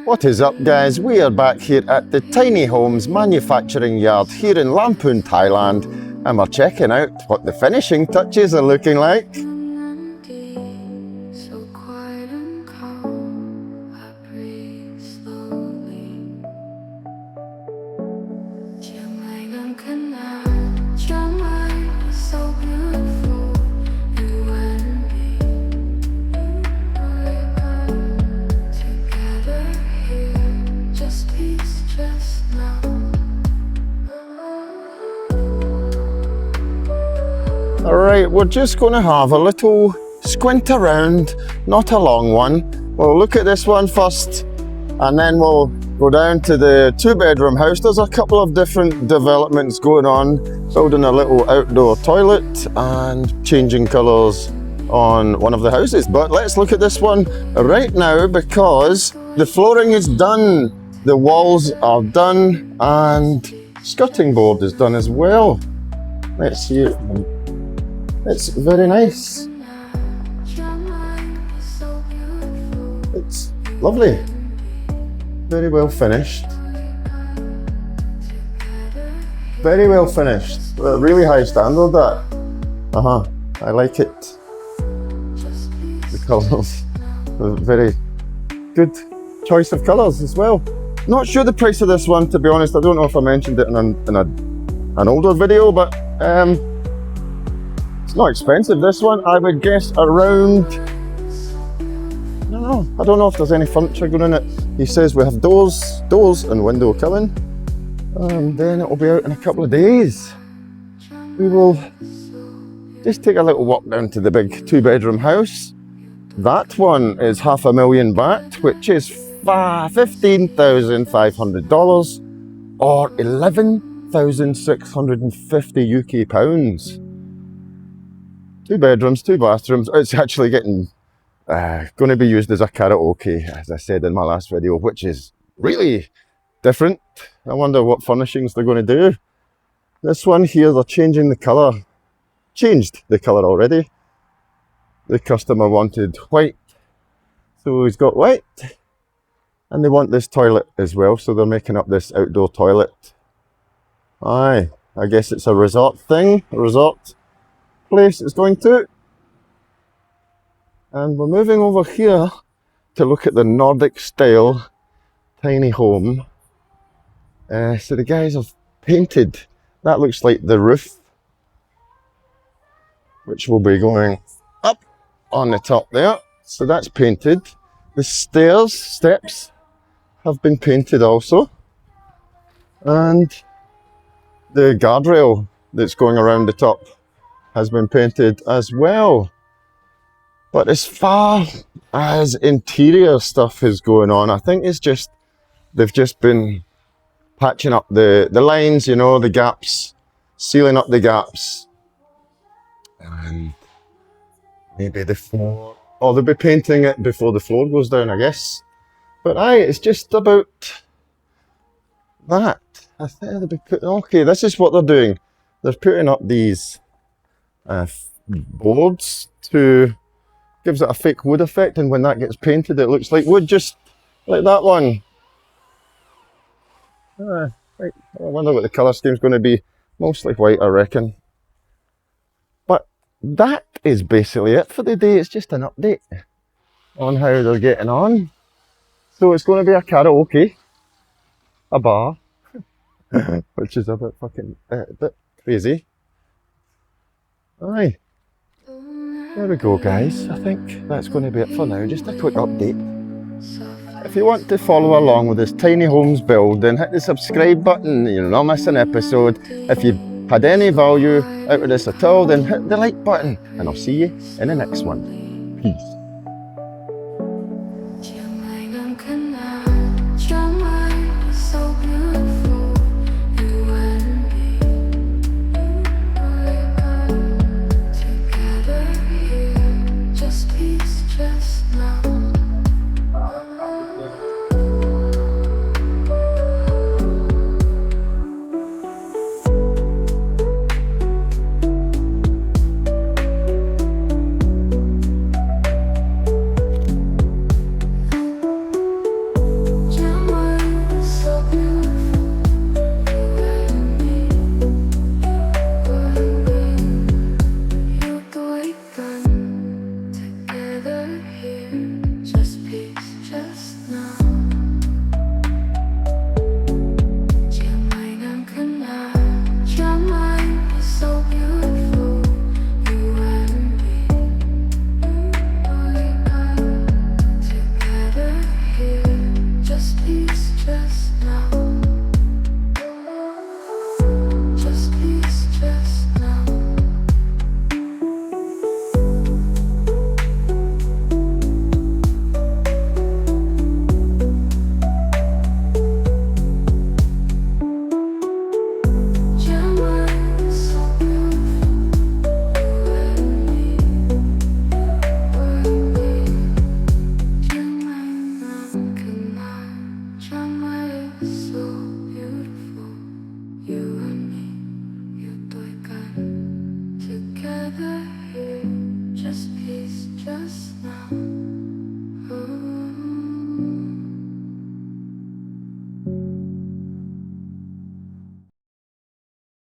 What is up, guys? We are back here at the Tiny Homes Manufacturing Yard here in Lamphun, Thailand, and we're checking out what the finishing touches are looking like. Alright, we're just going to have a little squint around, not a long one. We'll look at this one first and then we'll go down to the 2-bedroom house. There's a couple of different developments going on, building a little outdoor toilet and changing colours on one of the houses. But let's look at this one right now because the flooring is done, the walls are done and skirting board is done as well. Let's see it. It's very nice. It's lovely. Very well finished. Very well finished. A really high standard, that. I like it. The colours. Very good choice of colours as well. Not sure the price of this one, to be honest. I don't know if I mentioned it in an older video, but it's not expensive, this one. I would guess around, I don't know if there's any furniture going in it. He says we have doors and window killing. And then it will be out in a couple of days. We will just take a little walk down to the big 2-bedroom house. That one is $500,000 baht, which is $15,500 or 11,650 UK pounds. 2 bedrooms, 2 bathrooms. It's actually getting going to be used as a karaoke, as I said in my last video, which is really different. I wonder what furnishings they're going to do. This one here, they're changing the colour. Changed the colour already. The customer wanted white, so he's got white. And they want this toilet as well, so they're making up this outdoor toilet. Aye, I guess it's a resort thing, a resort place it's going to. And we're moving over here to look at the Nordic style tiny home. So the guys have painted, that looks like the roof, which will be going up on the top there. So that's painted. The steps have been painted also. And the guardrail that's going around the top has been painted as well. But as far as interior stuff is going on, I think it's just, they've just been patching up the lines, you know, the gaps, sealing up the gaps. And maybe the floor, or they'll be painting it before the floor goes down, I guess. But aye, it's just about that. I think they'll be putting, okay, this is what they're doing. They're putting up these boards to, gives it a fake wood effect, and when that gets painted it looks like wood, just like that one. Right. I wonder what the colour scheme's going to be. Mostly white, I reckon. But that is basically it for the day. It's just an update on how they're getting on. So it's going to be a karaoke, a bar, which is a bit fucking bit crazy. Aye. There we go, guys. I think that's going to be it for now. Just a quick update. If you want to follow along with this tiny homes build, then hit the subscribe button. You'll not miss an episode. If you had any value out of this at all, then hit the like button. And I'll see you in the next one. Peace. just now. Chiang Mai, Chiang Mai is so beautiful. You and me, we are together here. Just peace, just now. Just peace, just now. Chiang Mai is so beautiful. You and me, were me. Chiang Mai, Chiang Mai is so beautiful. You and me, you together here. Just peace, just